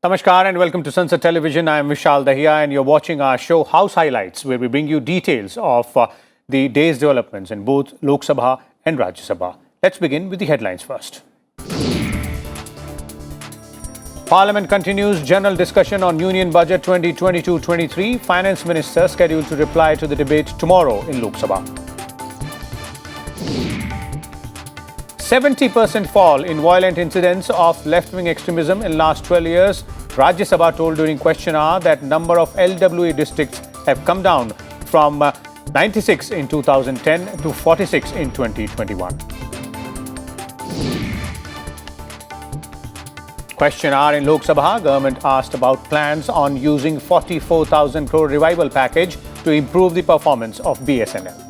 Namaskar and welcome to Sansad Television. I am Vishal Dahiya and you're watching our show House Highlights, where we bring you details of the day's developments in both Lok Sabha and Rajya Sabha. Let's begin with the headlines first. Parliament continues general discussion on Union Budget 2022-23. Finance Minister scheduled to reply to the debate tomorrow in Lok Sabha. 70% fall in violent incidents of left-wing extremism in last 12 years. Rajya Sabha told during question hour that number of LWA districts have come down from 96 in 2010 to 46 in 2021. Question hour in Lok Sabha. Government asked about plans on using 44,000 crore revival package to improve the performance of BSNL.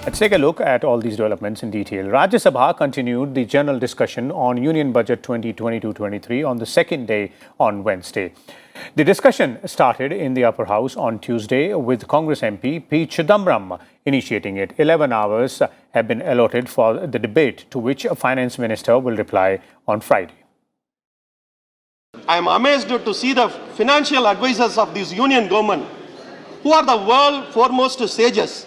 Let's take a look at all these developments in detail. Rajya Sabha continued the general discussion on Union Budget 2022-23 on the second day on Wednesday. The discussion started in the upper house on Tuesday with Congress MP P. Chidambaram initiating it. 11 hours have been allotted for the debate, to which a finance minister will reply on Friday. I am amazed to see the financial advisors of this union government, who are the world foremost sages.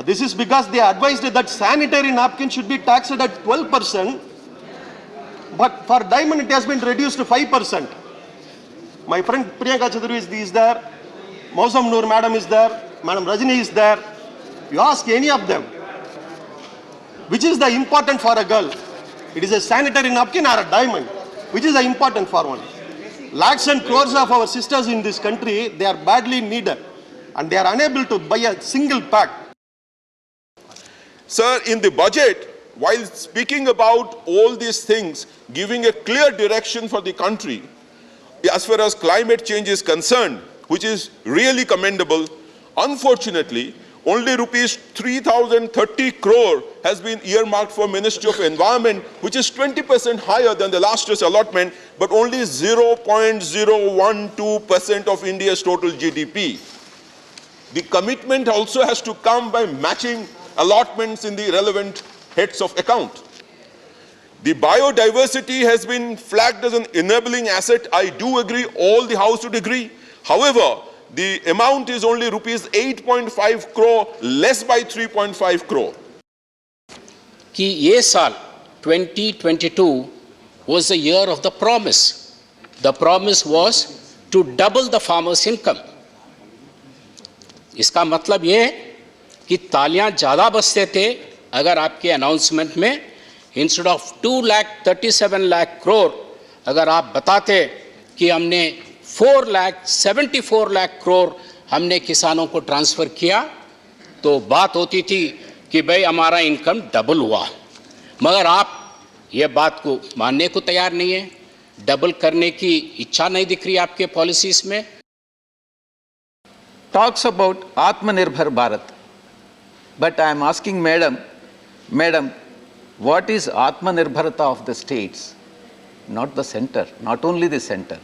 This is because they advised that sanitary napkin should be taxed at 12%, but for diamond it has been reduced to 5%. My friend Priyanka Chaudhary is there, Mausam Noor Madam is there, Madam Rajini is there. You ask any of them, which is the important for a girl? It is a sanitary napkin or a diamond? Which is the important for one? Lakhs and crores of our sisters in this country, they are badly needed and they are unable to buy a single pack. Sir, in the budget, while speaking about all these things, giving a clear direction for the country, as far as climate change is concerned, which is really commendable, unfortunately, only rupees 3,030 crore has been earmarked for Ministry of Environment, which is 20% higher than the last year's allotment, but only 0.012% of India's total GDP. The commitment also has to come by matching allotments in the relevant heads of account. The biodiversity has been flagged as an enabling asset. I do agree, all the House would agree. However, the amount is only rupees 8.5 crore, less by 3.5 crore. कि ये साल 2022 was the year of the promise. The promise was to double the farmers' income. इसका मतलब ये है कि तालियां ज़्यादा बजते थे अगर आपके अनाउंसमेंट में इंस्टेड ऑफ 2,37 लाख करोड़ अगर आप बताते कि हमने 4,74 लाख करोड़ हमने किसानों को ट्रांसफ़र किया, तो बात होती थी कि भाई हमारा इनकम डबल हुआ। मगर आप ये बात को मानने को तैयार नहीं है, डबल करने की इच्छा नहीं दिख रही आपके पॉलिसीज़ में। Talks about Atmanirbhar Bharat. But I am asking Madam, what is Atmanirbharata of the states? Not the center, not only the center.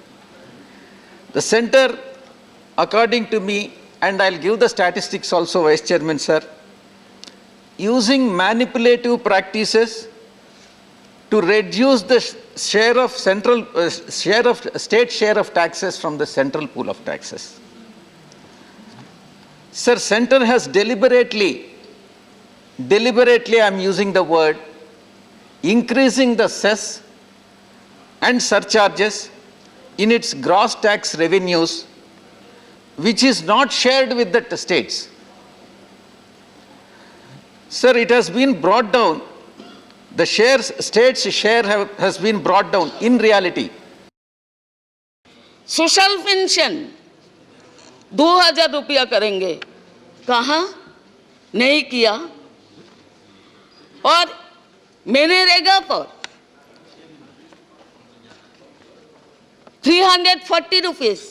The center, according to me, and I'll give the statistics also, Vice Chairman sir, using manipulative practices to reduce the share of state share of taxes from the central pool of taxes. Sir, center has deliberately I'm using the word, increasing the cess and surcharges in its gross tax revenues, which is not shared with the states. Sir, it has been brought down, the states' share has been brought down in reality. Social pension 2,000 रुपया करेंगे, कहाँ नहीं किया। और मनरेगा पर 340 rupees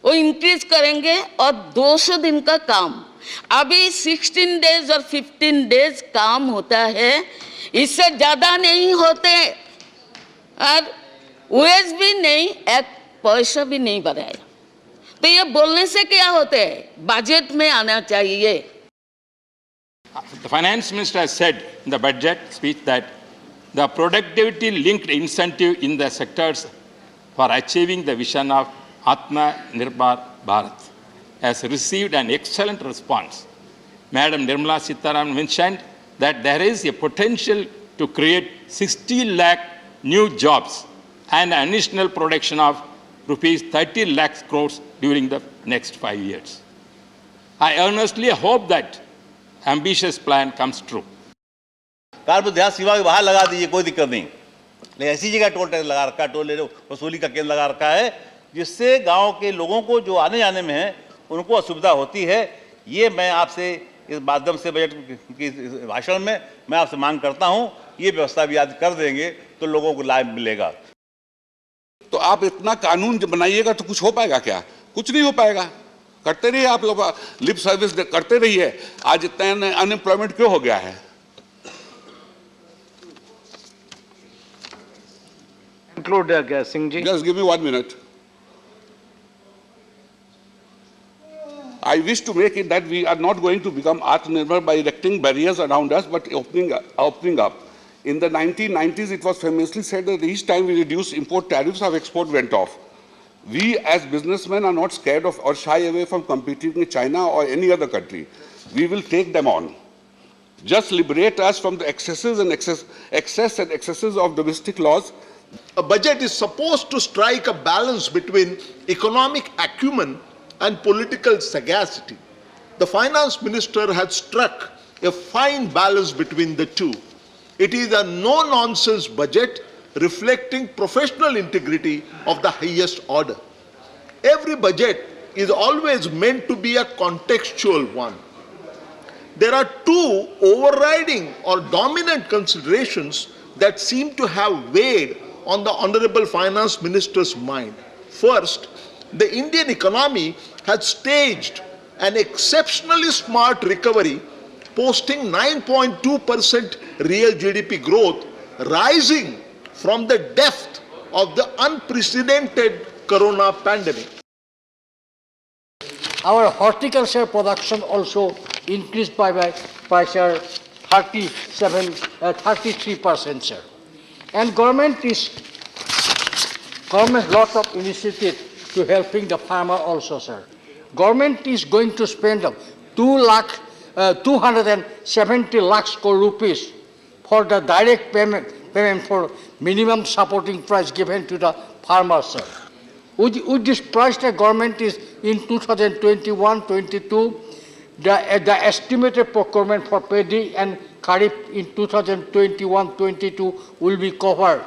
वो increase करेंगे और 200 दिन का काम, अभी 16 डेज और 15 डेज काम होता है, इससे ज़्यादा नहीं होते और वेज भी नहीं, एक पैसा भी नहीं बढ़ाया। तो ये बोलने से क्या होता है, बजट में आना चाहिए। The finance minister has said in the budget speech that The productivity-linked incentive in the sectors for achieving the vision of Atma Nirbhar Bharat has received an excellent response. Madam Nirmala Sitharaman mentioned that there is a potential to create 60 lakh new jobs and an additional production of rupees 30 lakh crores during the next 5 years. I earnestly hope that ambitious plan comes true. Carbon ध्यान सीमा के बाहर लगा दीजिए, कोई दिक्कत नहीं, लेकिन ऐसी जगह टोल टैक्स लगा रखा है, टोल वसूली का केंद्र लगा रखा है, जिससे गांव के लोगों को जो आने जाने में है उनको असुविधा होती है। ये मैं आपसे इस माध्यम से बजट की भाषण में मैं आपसे मांग करता हूं, ये व्यवस्था भी आज कर देंगे तो लोगों को लाभ मिलेगा। तो आप इतना कानून जब बनाइएगा तो कुछ हो पाएगा क्या? कुछ नहीं हो पाएगा। करते रहिए, आप लोग लिप सर्विस करते रहिए। आज इतना अनएम्प्लॉयमेंट क्यों हो गया है? Conclude, Singh ji. Just give me 1 minute. I wish to make it that we are not going to become Atmanirbhar by erecting barriers around us, but opening up. In the 1990s, it was famously said that each time we reduced import tariffs, our export went off. We as businessmen are not scared of or shy away from competing with China or any other country. We will take them on. Just liberate us from the excess and excesses of domestic laws. A budget is supposed to strike a balance between economic acumen and political sagacity. The finance minister had struck a fine balance between the two. It is a no-nonsense budget reflecting professional integrity of the highest order. Every budget is always meant to be a contextual one. There are two overriding or dominant considerations that seem to have weighed on the Honorable Finance Minister's mind. First, the Indian economy had staged an exceptionally smart recovery, posting 9.2% real GDP growth, rising from the depth of the unprecedented corona pandemic. Our horticulture production also increased by sir, 33%, sir. And government lot of initiative to helping the farmer also, sir. Government is going to spend 270 lakhs crore rupees for the direct payment for minimum supporting price given to the farmers, sir. With this price, the government is in 2021-22, the estimated procurement for paddy and kharif in 2021-22 will be covered.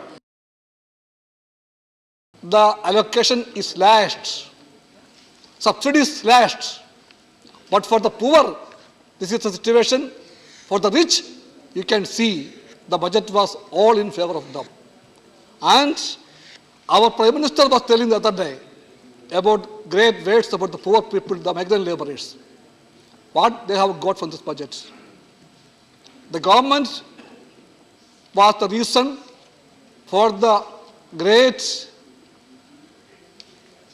The allocation is slashed, subsidies slashed, but for the poor, this is the situation. For the rich, you can see the budget was all in favor of them. And our Prime Minister was telling the other day about great weights about the poor people, the migrant laborers. What they have got from this budget. The government was the reason for the great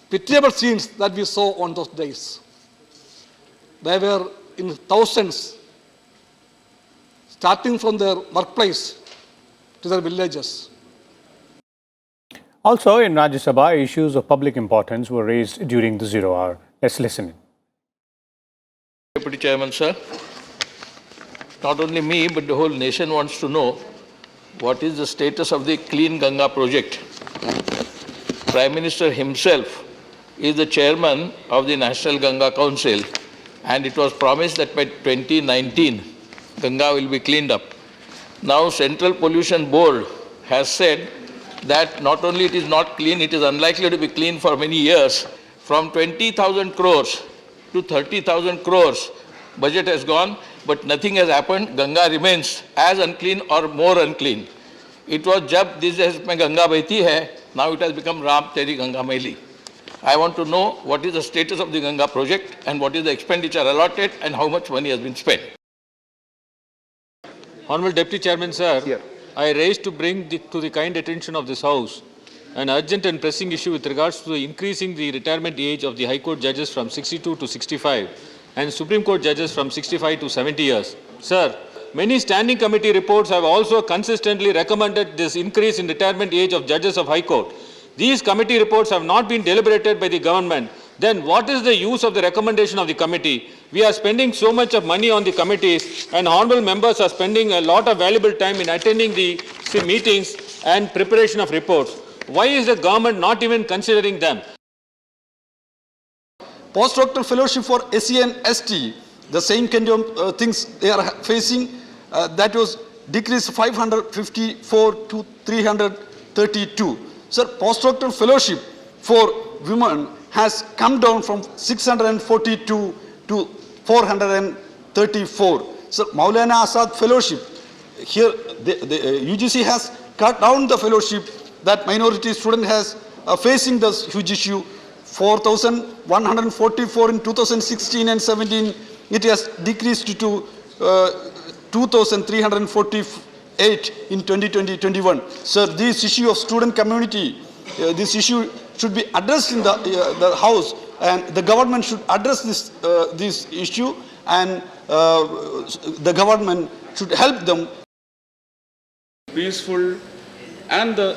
pitiable scenes that we saw on those days. They were in thousands, starting from their workplace to their villages. Also in Rajya Sabha, issues of public importance were raised during the 0 hour. Let's listen in. Deputy Chairman, sir, not only me, but the whole nation wants to know what is the status of the Clean Ganga project. Prime Minister himself is the chairman of the National Ganga Council, and it was promised that by 2019, Ganga will be cleaned up. Now, Central Pollution Board has said that not only it is not clean, it is unlikely to be clean for many years. From 20,000 crores to 30,000 crores, budget has gone, but nothing has happened. Ganga remains as unclean or more unclean. It was Jab this is Ganga Bahti hai, now it has become Ram Teri Ganga Maili. I want to know what is the status of the Ganga project and what is the expenditure allotted and how much money has been spent. Honorable Deputy Chairman, sir, I raised to bring to the kind attention of this House an urgent and pressing issue with regards to increasing the retirement age of the High Court judges from 62 to 65 and Supreme Court judges from 65 to 70 years. Sir, many standing committee reports have also consistently recommended this increase in retirement age of judges of High Court. These committee reports have not been deliberated by the government. Then what is the use of the recommendation of the committee? We are spending so much of money on the committees, and honorable members are spending a lot of valuable time in attending the meetings and preparation of reports. Why is the government not even considering them? Postdoctoral fellowship for SC and ST, the same kind of things they are facing, that was decreased 554 to 332. Sir, postdoctoral fellowship for women has come down from 642 to 434. Sir, Maulana Azad fellowship, here the UGC has cut down the fellowship that minority student has facing this huge issue. 4,144 in 2016 and 17, it has decreased to 2,348 in 2020-21. Sir, this issue of student community, this issue should be addressed in the House, and the government should address this issue, and the government should help them. Peaceful and the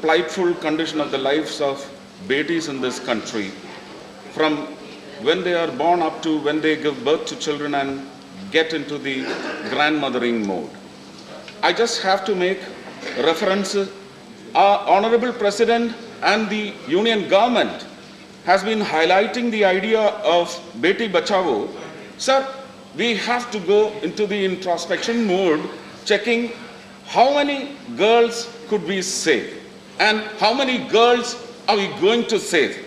plightful condition of the lives of babies in this country, from when they are born up to when they give birth to children and get into the grandmothering mode. I just have to make references. Our Honorable President and the Union Government has been highlighting the idea of Beti Bachao. Sir, we have to go into the introspection mode, checking how many girls could we save and how many girls are we going to save?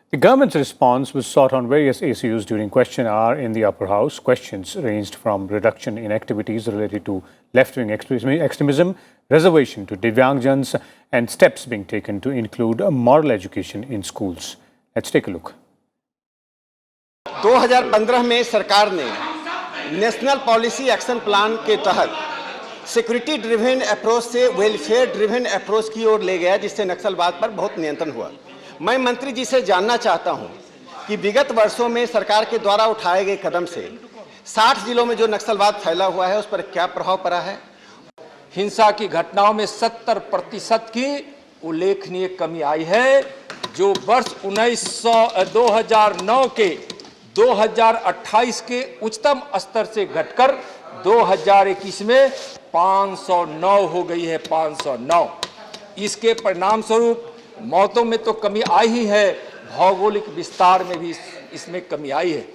The government's response was sought on various issues during question hour in the upper house. Questions ranged from reduction in activities related to left-wing extremism, reservation to Divyangjans, and steps being taken to include moral education in schools. Let's take a look. 2015 में सरकार ने national policy action plan के तहत security driven approach से welfare driven approach की ओर ले गया, जिससे नक्सलवाद पर बहुत नियंत्रण हुआ। मैं मंत्री जी से जानना चाहता हूं कि विगत वर्षों में सरकार के द्वारा उठाए गए कदम से 60 जिलों में जो नक्सलवाद फैला हुआ है उस पर क्या प्रभाव पड़ा है। हिंसा की घटनाओं में 70% की उल्लेखनीय कमी आई है, जो वर्ष 2009 के 2028 के उच्चतम स्तर से घटकर 2021 में 509 हो गई है। 509। इसके परिणाम स्वरूप मौतों में तो कमी आई ही है, भौगोलिक विस्तार में भी इसमें कमी आई है।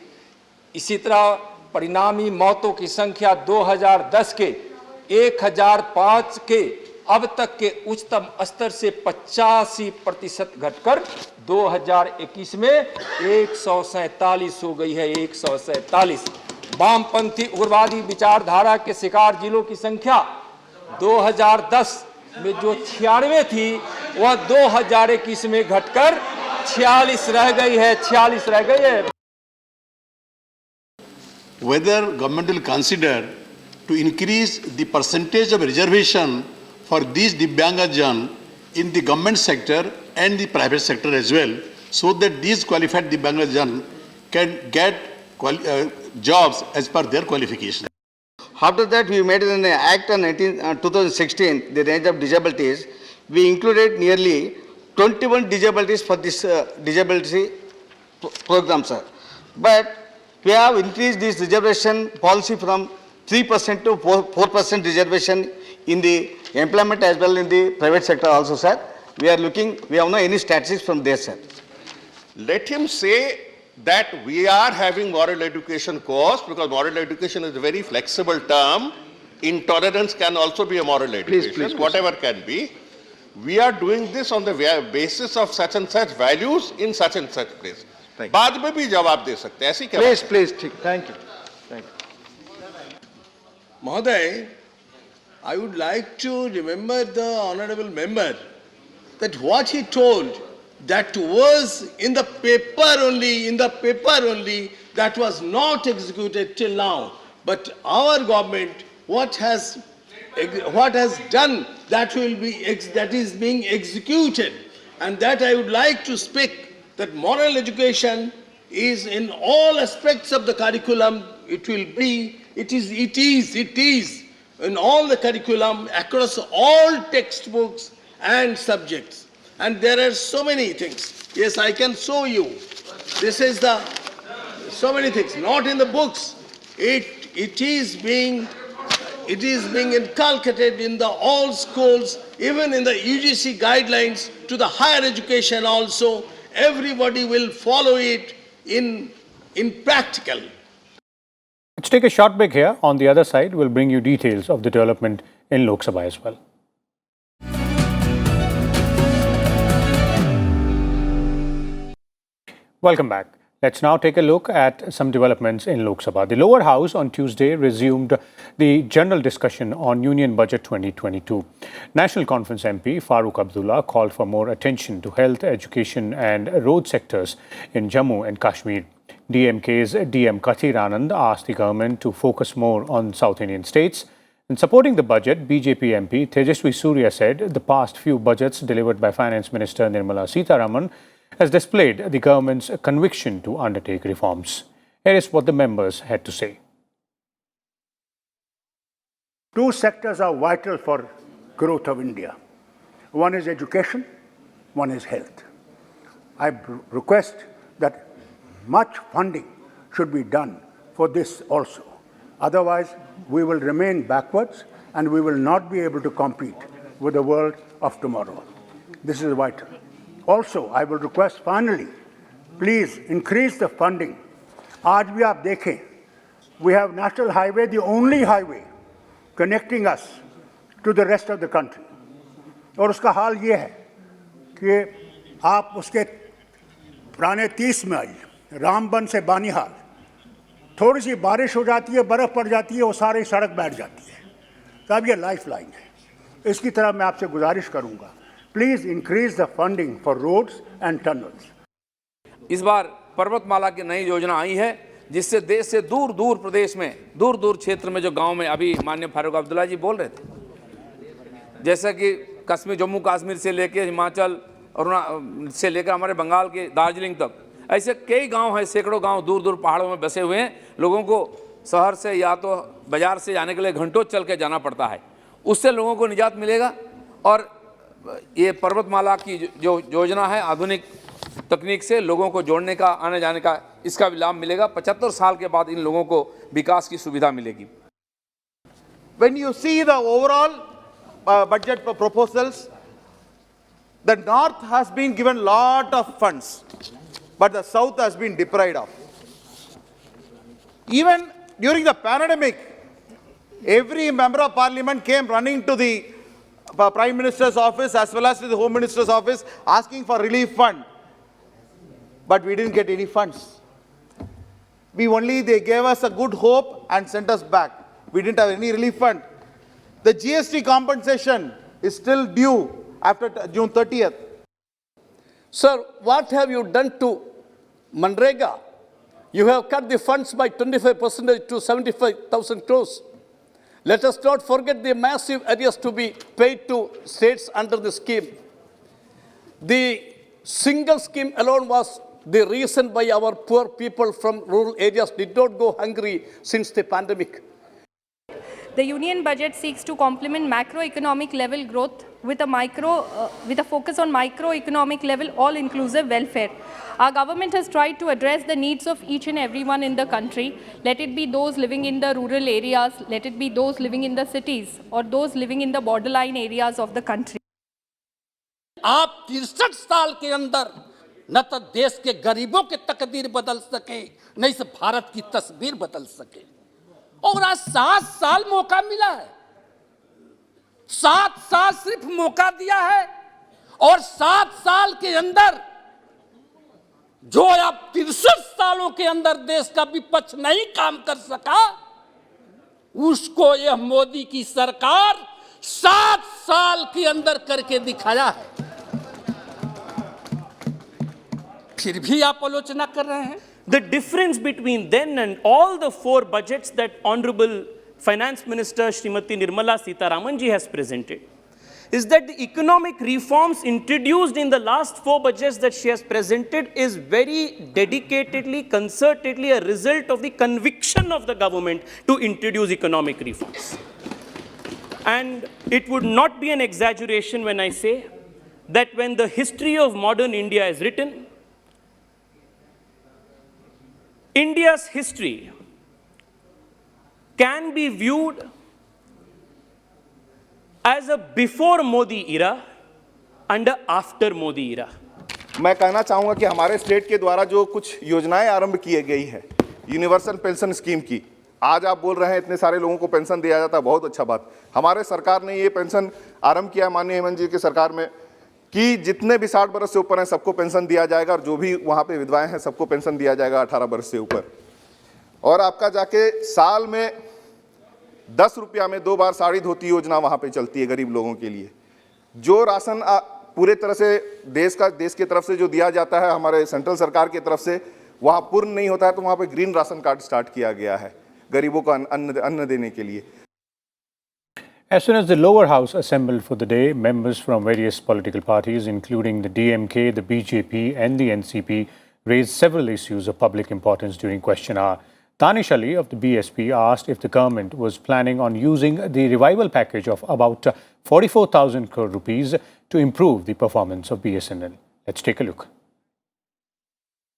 इसी तरह परिणामी मौतों की संख्या 2010 के 1005 के अब तक के उच्चतम स्तर से 85% घटकर 2021 में 147 हो गई है। 147। वामपंथी उग्रवादी विचारधारा के शिकार जिलों की संख्या 2010 में जो 96 थी वह 2021 में घटकर 46 रह गई है। 46 रह गई है। Whether government will consider to increase the percentage of reservation for these Divyangjan in the government sector and the private sector as well, so that these qualified Divyangjan can get jobs as per their qualification. After that, we made an act on 2016, the range of disabilities. We included nearly 21 disabilities for this disability program, sir. But we have increased this reservation policy from 3% to 4% reservation in the employment as well in the private sector also, sir. We are looking, we have no any statistics from there, sir. Let him say that we are having moral education course, because moral education is a very flexible term. Intolerance can also be a moral education, please, whatever can be. We are doing this on the basis of such and such values in such and such place. बाद में भी जवाब दे सकते हैं, ऐसी क्या? Please, please, thank you. Thank you. Mahoday, I would like to remember the honorable member that what he told, that was in the paper only, that was not executed till now. But our government, what has done, that is being executed. And that I would like to speak, that moral education is in all aspects of the curriculum, it will be It is in all the curriculum, across all textbooks and subjects. And there are so many things. Yes, I can show you. This is so many things, not in the books. It is being inculcated in all schools, even in the UGC guidelines to the higher education also. Everybody will follow it in practical. Let's take a short break here. On the other side, we'll bring you details of the development in Lok Sabha as well. Welcome back. Let's now take a look at some developments in Lok Sabha. The lower house on Tuesday resumed the general discussion on Union Budget 2022. National Conference MP Farooq Abdullah called for more attention to health, education and road sectors in Jammu and Kashmir. DMK's DM Kathir Anand asked the government to focus more on South Indian states. In supporting the budget, BJP MP Tejaswi Surya said the past few budgets delivered by Finance Minister Nirmala Sitharaman has displayed the government's conviction to undertake reforms. Here is what the members had to say. Two sectors are vital for growth of India. One is education, one is health. I request that much funding should be done for this also. Otherwise, we will remain backwards and we will not be able to compete with the world of tomorrow. This is vital. Also, I will request finally, please increase the funding. आज भी आप देखें, we have national highway, the only highway connecting us to the rest of the country. और उसका हाल ये है कि आप उसके पुराने 30 मील रामबन से बानीहाल थोड़ी सी बारिश हो जाती है, बर्फ पड़ जाती है, वो सारी सड़क बैठ जाती है. तो अब ये लाइफ लाइन है. इसकी तरफ मैं आपसे गुजारिश करूंगा, please increase the funding for roads and tunnels. इस बार पर्वतमाला की नई योजना आई है जिससे देश से दूर दूर प्रदेश में, दूर दूर क्षेत्र में जो गांव में अभी माननीय फारूक अब्दुल्ला जी बोल रहे थे, जैसा कि कश्मीर, जम्मू कश्मीर से लेकर हिमाचल और से लेकर हमारे बंगाल के दार्जिलिंग तक, ऐसे कई गांव हैं, सैकड़ों गांव दूर दूर पहाड़ों में बसे हुए हैं. लोगों को शहर से या तो बाजार से जाने के लिए घंटों चल के जाना पड़ता है. उससे लोगों को निजात मिलेगा और ये पर्वतमाला की जो योजना है आधुनिक तकनीक से लोगों को जोड़ने का, आने जाने का, इसका भी लाभ मिलेगा. 75 साल के बाद इन लोगों को विकास की सुविधा मिलेगी. When you see the overall budget proposals, the north has been given lot of funds, but the south has been deprived of. Even during the pandemic, every member of parliament came running to the Prime Minister's office as well as to the Home Minister's office asking for relief fund. But we didn't get any funds. They gave us a good hope and sent us back. We didn't have any relief fund. The GST compensation is still due after June 30th. Sir, what have you done to Manrega? You have cut the funds by 25% to 75,000 crores. Let us not forget the massive areas to be paid to states under the scheme. The single scheme alone was the reason why our poor people from rural areas did not go hungry since the pandemic. The union budget seeks to complement macroeconomic level growth with a focus on microeconomic level all-inclusive welfare. Our government has tried to address the needs of each and everyone in the country. Let it be those living in the rural areas, let it be those living in the cities, or those living in the borderline areas of the country. आप 63 साल के अंदर न तो देश के गरीबों के तकदीर बदल सके, न इस भारत की तस्वीर बदल सके. और आज 7 साल मौका मिला है. 7 साल सिर्फ मौका दिया है और 7 साल के अंदर जो अब 63 सालों के अंदर देश का विपक्ष नहीं काम कर सका, उसको यह मोदी की सरकार 7 साल के अंदर करके दिखाया है. फिर भी आप आलोचना कर रहे हैं. The difference between then and all the 4 budgets that Honorable Finance Minister Srimati Nirmala Sitharaman ji has presented is that the economic reforms introduced in the last 4 budgets that she has presented is very dedicatedly, concertedly a result of the conviction of the government to introduce economic reforms. And it would not be an exaggeration when I say that when the history of modern India is written, India's history can be viewed as a before Modi era and a after Modi era. मैं कहना चाहूँगा कि हमारे state के द्वारा जो कुछ योजनाएं आरंभ की गई है, यूनिवर्सल पेंशन स्कीम की, आज आप बोल रहे हैं इतने सारे लोगों को पेंशन दिया जाता है, बहुत अच्छा बात। हमारे सरकार ने ये पेंशन आरंभ किया माननीय हेमंत जी की सरकार में कि जितने भी 60 वर्ष से ऊपर हैं सबको पेंशन दिया जाएगा और जो भी वहाँ पे विधवाएं हैं सबको पेंशन दिया जाएगा 18 वर्ष से ऊपर। और आपका जाके साल में 10 रुपया में 2 बार साड़ी धोती योजना वहाँ पे चलती है गरीब लोगों के लिए। जो राशन पूरे तरह से देश की तरफ से जो दिया जाता है हमारे सेंट्रल सरकार की तरफ से वहाँ पूर्ण नहीं होता है, तो वहाँ पे ग्रीन राशन कार्ड स्टार्ट किया गया है गरीबों को अन्न देने के लिए। As soon as the lower house assembled for the day, members from various political parties, including the DMK, the BJP and the NCP, raised several issues of public importance during question hour. Danish Ali of the BSP asked if the government was planning on using the revival package of about 44,000 crore rupees to improve the performance of BSNL. Let's take a look.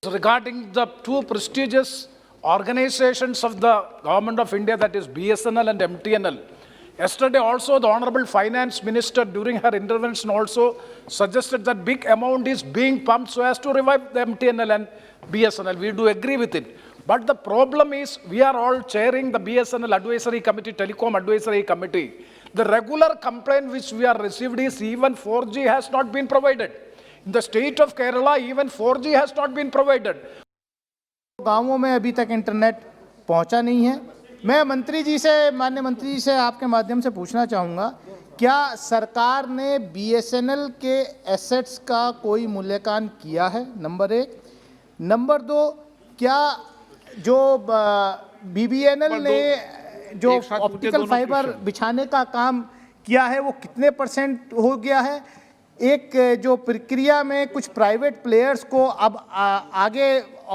Regarding the two prestigious organizations of the Government of India, that is BSNL and MTNL, yesterday also the Honorable Finance Minister during her intervention also suggested that big amount is being pumped so as to revive the MTNL and BSNL. We do agree with it. But the problem is we are all chairing the BSNL Advisory Committee, Telecom Advisory Committee. The regular complaint which we are received is even 4G has not been provided. In the state of Kerala, even 4G has not been provided. गांवों में अभी तक internet पहुंचा नहीं है। मैं मंत्री जी से, माननीय मंत्री जी से आपके माध्यम से पूछना चाहूँगा, क्या सरकार ने BSNL के एसेट्स का कोई मूल्यांकन किया है? नंबर 1। नंबर 2, क्या जो BBNL ने जो ऑप्टिकल फाइबर बिछाने का काम किया है वो कितने % हो गया है? एक जो प्रक्रिया में कुछ प्राइवेट प्लेयर्स को अब आगे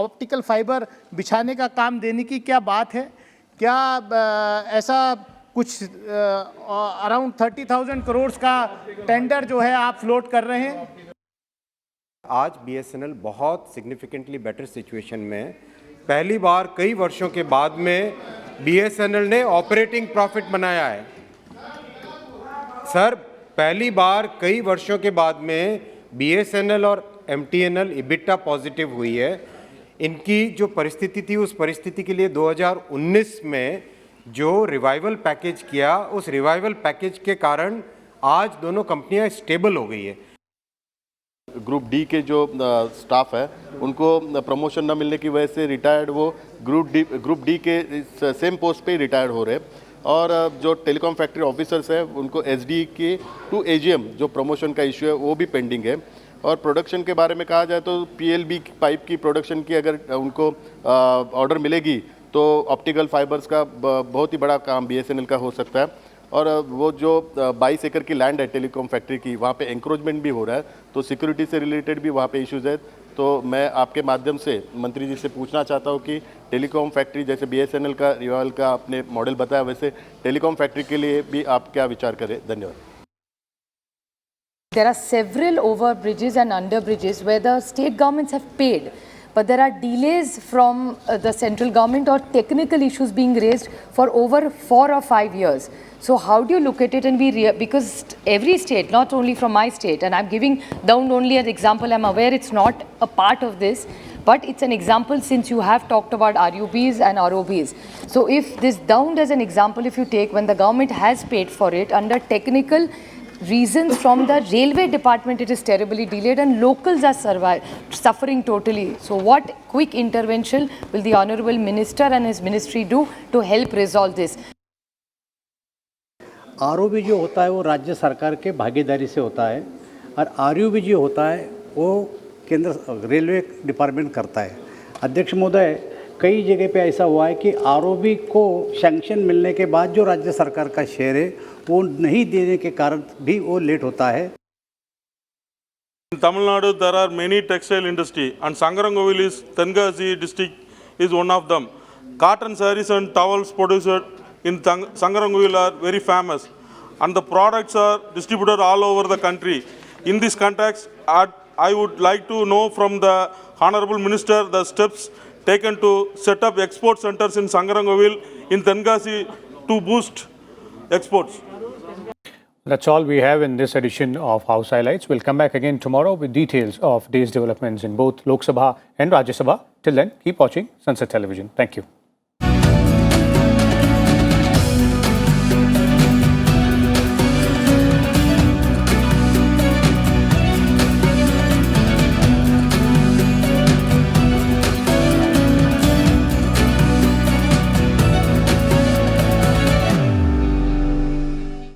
ऑप्टिकल फाइबर बिछाने का काम देने की क्या बात है? क्या ऐसा कुछ अराउंड 30,000 करोड़ का टेंडर जो है आप फ्लोट कर रहे हैं? आज BSNL बहुत सिग्निफिकेंटली बेटर सिचुएशन में, पहली बार कई वर्षों के बाद में BSNL ने ऑपरेटिंग प्रॉफिट बनाया है। सर, पहली बार कई वर्षों के बाद में BSNL और MTNL EBITDA पॉजिटिव हुई है। इनकी जो परिस्थिति थी उस परिस्थिति के लिए 2019 में जो रिवाइवल पैकेज किया, उस रिवाइवल पैकेज के कारण आज दोनों कंपनियां स्टेबल हो गई है। ग्रुप डी के जो स्टाफ है उनको प्रमोशन न मिलने की वजह से रिटायर्ड वो ग्रुप डी के सेम पोस्ट पे रिटायर्ड हो रहे हैं। और जो टेलीकॉम फैक्ट्री ऑफिसर्स हैं उनको SD के टू AGM जो प्रमोशन का इशू है वो भी पेंडिंग है। और प्रोडक्शन के बारे में कहा जाए तो PLB पाइप की प्रोडक्शन की अगर उनको ऑर्डर मिलेगी तो ऑप्टिकल फाइबर्स का बहुत ही बड़ा काम BSNL का हो सकता है। और वो जो 22 एकड़ की लैंड है टेलीकॉम फैक्ट्री की, वहाँ पे एंक्रोचमेंट भी हो रहा है, तो सिक्योरिटी से रिलेटेड भी वहाँ पे इश्यूज़ है। तो मैं आपके माध्यम से मंत्री जी से पूछना चाहता हूँ कि टेलीकॉम फैक्ट्री जैसे BSNL का रिवाइवल का आपने मॉडल बताया, वैसे टेलीकॉम फैक्ट्री के लिए भी आप क्या विचार करें? धन्यवाद। There are several overbridges and underbridges where the state governments have paid, but there are delays from the central government or technical issues being raised for over 4 or 5 years. So how do you look at it? And because every state, not only from my state, and I'm giving down only an example, I'm aware it's not a part of this, but it's an example since you have talked about RUBs and ROBs. So if this down as an example, if you take when the government has paid for it under technical reasons from the railway department, it is terribly delayed and locals are suffering totally. So what quick intervention will the Honourable Minister and his ministry do to help resolve this? ROB जो होता है वो राज्य सरकार के भागीदारी से होता है और RUB जो होता है वो केंद्र रेलवे डिपार्टमेंट करता है। अध्यक्ष महोदय, कई जगह पे ऐसा हुआ है कि आरओबी को सैंक्शन मिलने के बाद जो राज्य सरकार का शेयर है वो नहीं देने के कारण भी वो लेट होता है। In Tamil Nadu, there are many textile industry, and Sangarangovil is Tenkasi district is one of them. Cotton sarees and towels produced in Sangarangovil are very famous, and the products are distributed all over the country. In this context, I would like to know from the Honorable Minister the steps taken to set up export centers in Sangarangovil in Tenkasi to boost exports. That's all we have in this edition of House Highlights. We'll come back again tomorrow with details of day's developments in both Lok Sabha and Rajya Sabha. Till then, keep watching Sansad Television. Thank you.